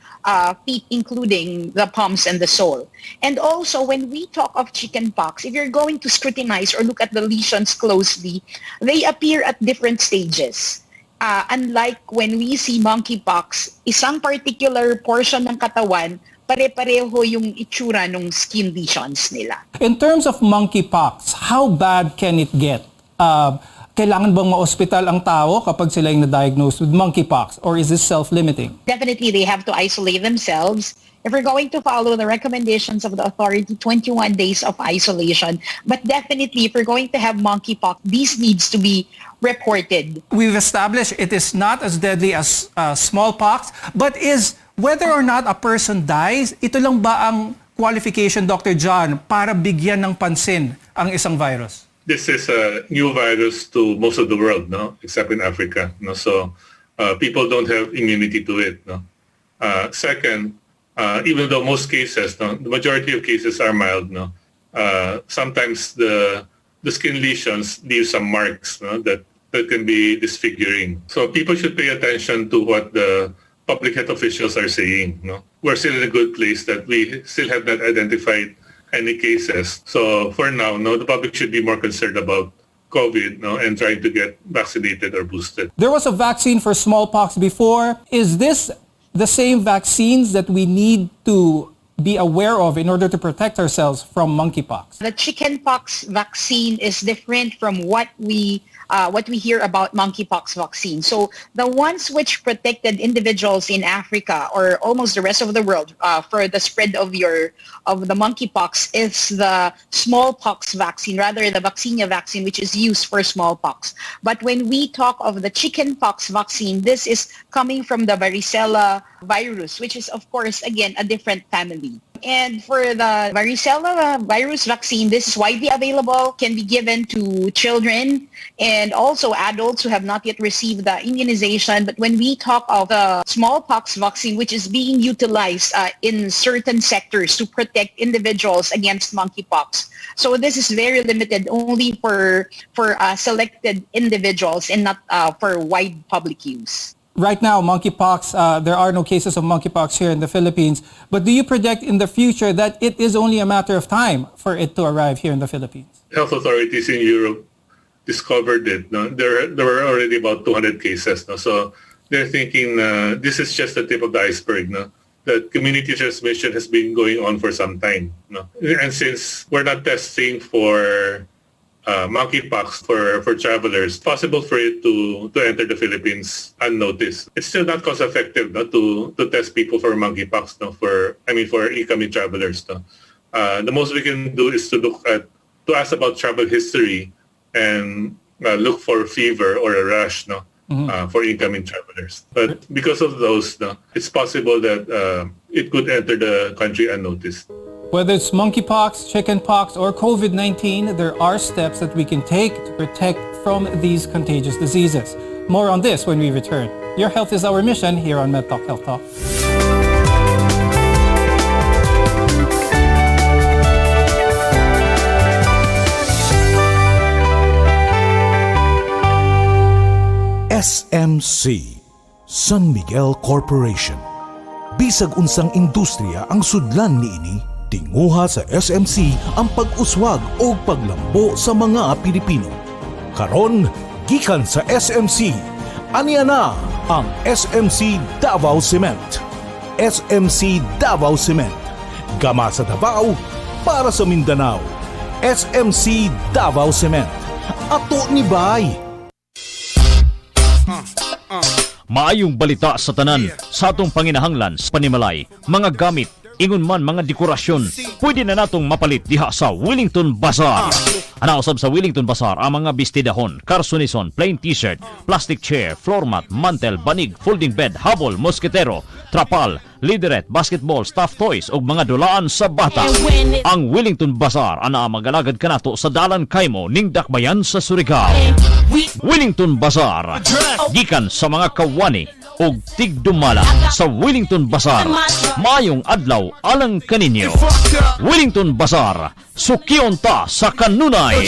feet, including the palms and the sole. And also, when we talk of chickenpox, if you're going to scrutinize or look at the lesions closely, they appear at different stages. Unlike when we see monkeypox, isang particular portion ng katawan, pare-pareho yung itsura ng skin lesions nila. In terms of monkeypox, how bad can it get? Kailangan bang ma-hospital ang tao kapag sila yung na-diagnosed with monkeypox, or is this self-limiting? Definitely, they have to isolate themselves, if we're going to follow the recommendations of the authority, 21 days of isolation. But definitely, if we're going to have monkeypox, these needs to be reported. We've established it is not as deadly as smallpox, but is whether or not a person dies, ito lang ba ang qualification, Dr. John, para bigyan ng pansin ang isang virus? This is a new virus to most of the world, no, except in Africa. No, so people don't have immunity to it. No. Second, even though most cases, no, the majority of cases are mild, no, sometimes the skin lesions leave some marks, no, that can be disfiguring. So people should pay attention to what the public health officials are saying. No, we're still in a good place that we still have not identified any cases. So for now, no, the public should be more concerned about COVID, no, and trying to get vaccinated or boosted. There was a vaccine for smallpox before. Is this the same vaccines that we need to be aware of in order to protect ourselves from monkeypox? The chickenpox vaccine is different from what we hear about monkeypox vaccine. So the ones which protected individuals in Africa or almost the rest of the world for the spread of the monkeypox is the smallpox vaccine, rather the vaccinia vaccine, which is used for smallpox. But when we talk of the chickenpox vaccine, this is coming from the varicella virus, which is of course again a different family. And for the varicella virus vaccine, this is widely available, can be given to children and also adults who have not yet received the immunization. But when we talk of the smallpox vaccine, which is being utilized in certain sectors to protect individuals against monkeypox, so this is very limited, only for selected individuals and not for wide public use. Right now, monkeypox, there are no cases of monkeypox here in the Philippines. But do you predict in the future that it is only a matter of time for it to arrive here in the Philippines? Health authorities in Europe discovered it. No? There were already about 200 cases. No? So they're thinking this is just the tip of the iceberg. No? That community transmission has been going on for some time. No? And since we're not testing for monkeypox for travelers, it's possible for it to enter the Philippines unnoticed. It's still not cost effective, no, to test people for monkeypox, no, for incoming travelers. No. The most we can do is to ask about travel history and look for fever or a rash, no, for incoming travelers. But because of those, no, it's possible that it could enter the country unnoticed. Whether it's monkeypox, chickenpox, or COVID-19, there are steps that we can take to protect from these contagious diseases. More on this when we return. Your health is our mission here on MedTalk Health Talk. SMC, San Miguel Corporation. Bisag unsang industriya ang sudlan niini, tinguha sa SMC ang pag-uswag o paglambo sa mga Pilipino. Karon, gikan sa SMC, aniya na ang SMC Davao Cement. SMC Davao Cement. Gama sa Davao, para sa Mindanao. SMC Davao Cement. Ato ni Bay. Maayong balita sa tanan sa atong panginahanglan sa panimalay, mga gamit, ingon man mga dekorasyon, pwede na natong mapalit diha sa Wellington Bazaar. Anausab sa Wellington Bazaar ang mga bestidahon, karsunison, plain t-shirt, plastic chair, floor mat, mantel, banig, folding bed, habol, mosketero, trapal, lideret, basketball, stuffed toys ug mga dulaan sa bata. Ang Wellington Bazaar ana magalagad kanato sa Dalan Kaymo ning Dakbayan sa Surigao. Wellington Bazaar, gikan sa mga kawani ug tigdumala sa Wellington Bazaar. Mayong adlaw alang kaninyo. Wellington Bazaar, sukiyon ta sa kanunay.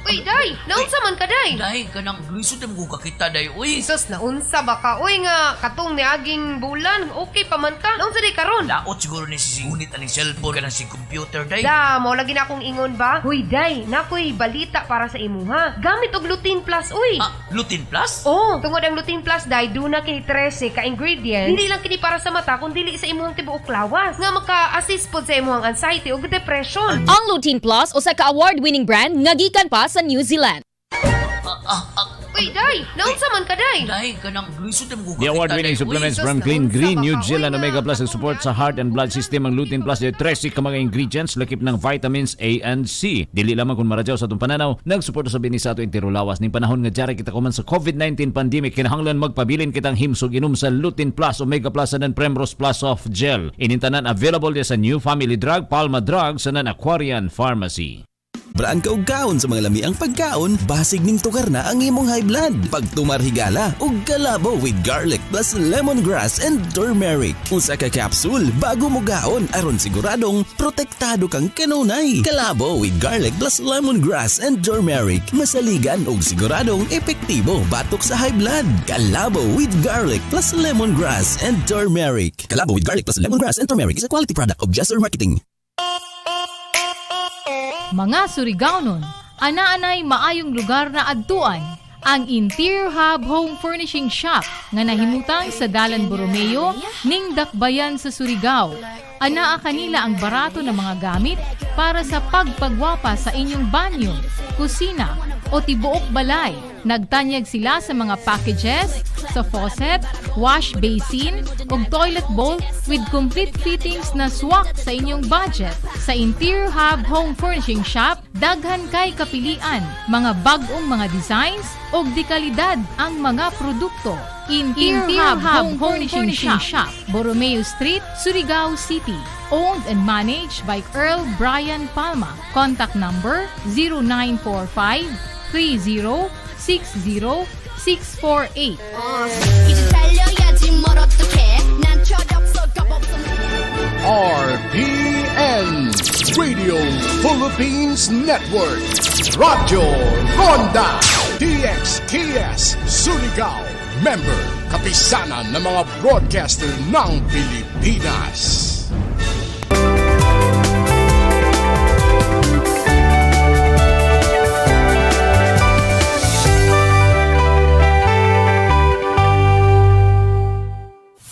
Uy, day! Naunsa man ka, day? Day, kanang lisod na mga kakita, day. Uy! Sus, naunsa ba ka? Uy nga, katong niaging bulan. Okay pa man ka? Naunsa day karon? Laot siguro ni si unit aning cellphone kanang si computer, day. Da, mo lagi na akong ingon ba? Uy, day, nakoy balita para sa imuha. Gamit og Lutein Plus, uy. Lutein Plus? Oo, tungod ang Lutein Plus, day, duna kini 13 ka ingredients. Hindi lang kini para sa mata, kundi sa imuhang tibuok lawas. Nga maka-assist pod sa imuhang anxiety ug depression. Ang Lutein Plus, usa ka award-winning brand nga gikan pa sa New Zealand. Uy, Uy, day! Naunsa man ka, day? Day, kanang glisod mo The award-winning supplements from Clean Green, New Zealand Omega Plus ang support sa heart and blood system. Ang Lutein Plus, yung 13 ka mga ingredients, lakip ng vitamins A and C. Dili lamang kung maradyaw sa itong pananaw, nagsuporta sa binis sa ato intirulawas. Ning panahon nga jara kita kuman sa COVID-19 pandemic, kinahanglan magpabilin kitang himsog inom sa Lutein Plus, Omega Plus, and Primrose Plus of Gel. Inintanan available sa New Family Drug, Palma Drug, sa Aquarian Pharmacy. Braan ka og kaon sa mga lami ang pagkaon, basig ning tukar na ang imong high blood. Pagtumar higala og galabo with garlic plus lemongrass and turmeric. Usa ka capsule bago mo gaon aron siguradong protektado kang kanunay. Galabo with garlic plus lemongrass and turmeric. Masaligan og siguradong epektibo batok sa high blood. Galabo with garlic plus lemongrass and turmeric. Galabo with garlic plus lemongrass and turmeric is a quality product of Jesser Marketing. Mga Surigaonon, ana-anay maayong lugar na adtuan ang Interior Hub Home Furnishing Shop nga nahimutang sa Dalan Borromeo ning Dakbayan sa Surigao. Anaa kanila ang barato na mga gamit para sa pagpagwapa sa inyong banyo, kusina o tibuok balay. Nagtanyag sila sa mga packages, sa faucet, wash basin ug toilet bowl with complete fittings na swak sa inyong budget. Sa Interior Hub Home Furnishing Shop, daghan kay kapilian, mga bag-ong mga designs ug dekalidad ang mga produkto. Interior Hub Home Furnishing Shop, Borromeo Street, Surigao City. Owned and managed by Earl Brian Palma. Contact number 0945-30-60648. RPN Radio Philippines Network. Radyo Ronda DXKS Surigao. Member, kapisanan ng mga broadcaster ng Pilipinas.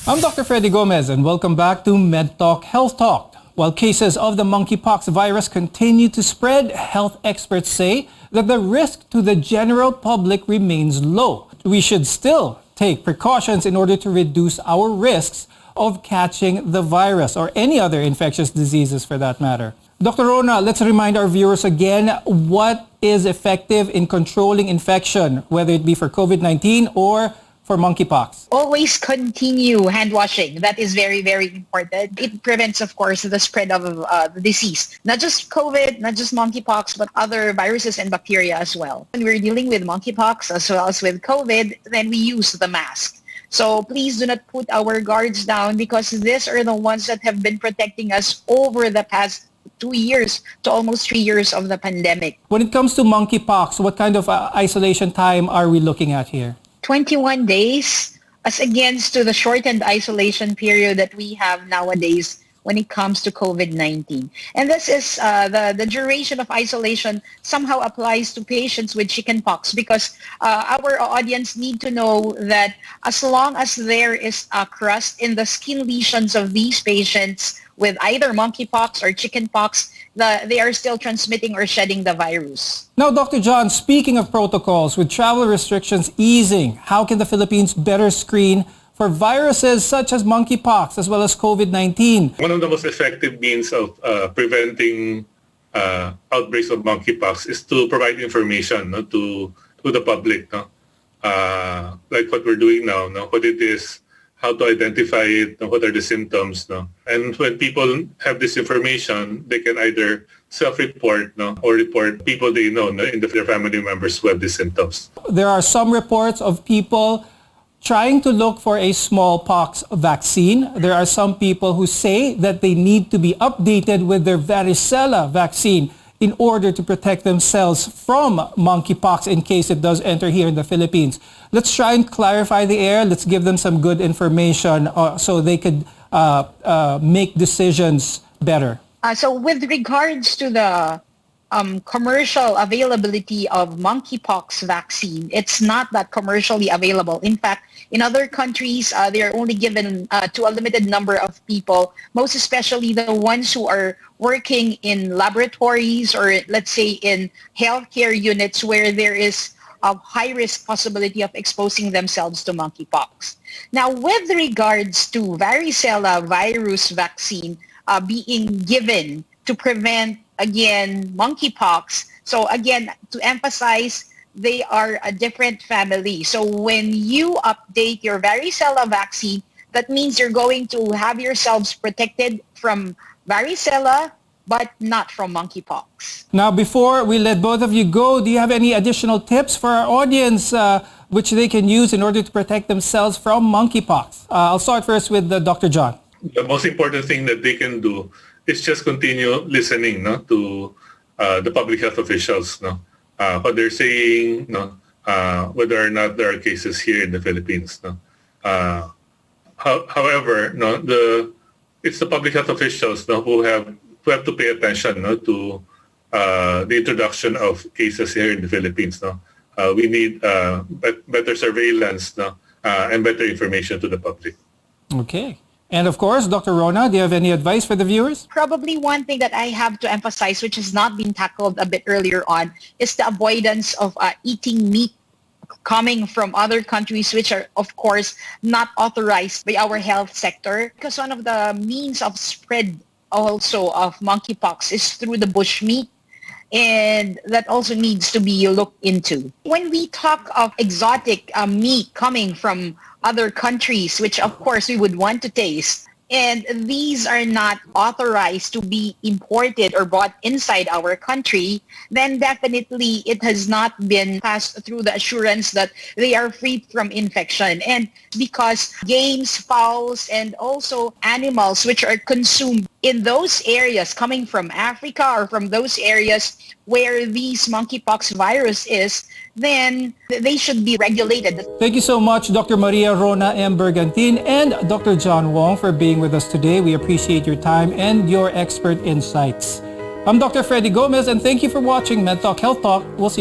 I'm Dr. Freddy Gomez and welcome back to MedTalk Health Talk. While cases of the monkeypox virus continue to spread, health experts say that the risk to the general public remains low. We should still take precautions in order to reduce our risks of catching the virus or any other infectious diseases for that matter. Dr. Rona, let's remind our viewers again what is effective in controlling infection, whether it be for COVID-19 or for monkeypox. Always continue hand washing. That is very, very important. It prevents, of course, the spread of the disease. Not just COVID, not just monkeypox, but other viruses and bacteria as well. When we're dealing with monkeypox as well as with COVID, then we use the mask. So please do not put our guards down because these are the ones that have been protecting us over the past 2 years to almost 3 years of the pandemic. When it comes to monkeypox, what kind of isolation time are we looking at here? 21 days as against to the shortened isolation period that we have nowadays when it comes to COVID-19. And this is the duration of isolation somehow applies to patients with chickenpox because our audience need to know that as long as there is a crust in the skin lesions of these patients with either monkeypox or chickenpox, they are still transmitting or shedding the virus. Now, Dr. John, speaking of protocols, with travel restrictions easing, how can the Philippines better screen for viruses such as monkeypox as well as COVID-19? One of the most effective means of preventing outbreaks of monkeypox is to provide information to the public. Like what we're doing now, what it is, how to identify it, what are the symptoms. And when people have this information, they can either self-report or report people they know in their family members who have these symptoms. There are some reports of people trying to look for a smallpox vaccine. There are some people who say that they need to be updated with their varicella vaccine in order to protect themselves from monkeypox in case it does enter here in the Philippines. Let's try and clarify the air. Let's give them some good information so they could make decisions better. So with regards to the commercial availability of monkeypox vaccine, it's not that commercially available. In fact, in other countries, they are only given to a limited number of people, most especially the ones who are working in laboratories or let's say in healthcare units where there is a high-risk possibility of exposing themselves to monkeypox. Now, with regards to varicella virus vaccine being given to prevent, again, monkeypox, so again, to emphasize, they are a different family. So when you update your varicella vaccine, that means you're going to have yourselves protected from varicella, but not from monkeypox. Now, before we let both of you go, do you have any additional tips for our audience which they can use in order to protect themselves from monkeypox? I'll start first with Dr. John. The most important thing that they can do is just continue listening to the public health officials, what they're saying, whether or not there are cases here in the Philippines. However, it's the public health officials who have to pay attention to the introduction of cases here in the Philippines. We need better surveillance and better information to the public. Okay. And of course, Dr. Rona, do you have any advice for the viewers? Probably one thing that I have to emphasize, which has not been tackled a bit earlier on, is the avoidance of eating meat coming from other countries, which are, of course, not authorized by our health sector. Because one of the means of spread also of monkeypox is through the bushmeat, and that also needs to be looked into. When we talk of exotic meat coming from other countries, which of course we would want to taste, and these are not authorized to be imported or bought inside our country, then definitely it has not been passed through the assurance that they are free from infection. And because games, fowls, and also animals which are consumed in those areas coming from Africa or from those areas where these monkeypox virus is, then they should be regulated. Thank you so much, Dr. Maria Rona M. Bergantin and Dr. John Wong, for being with us today. We appreciate your time and your expert insights. I'm Dr. Freddy Gomez, and thank you for watching MedTalk Health Talk. We'll see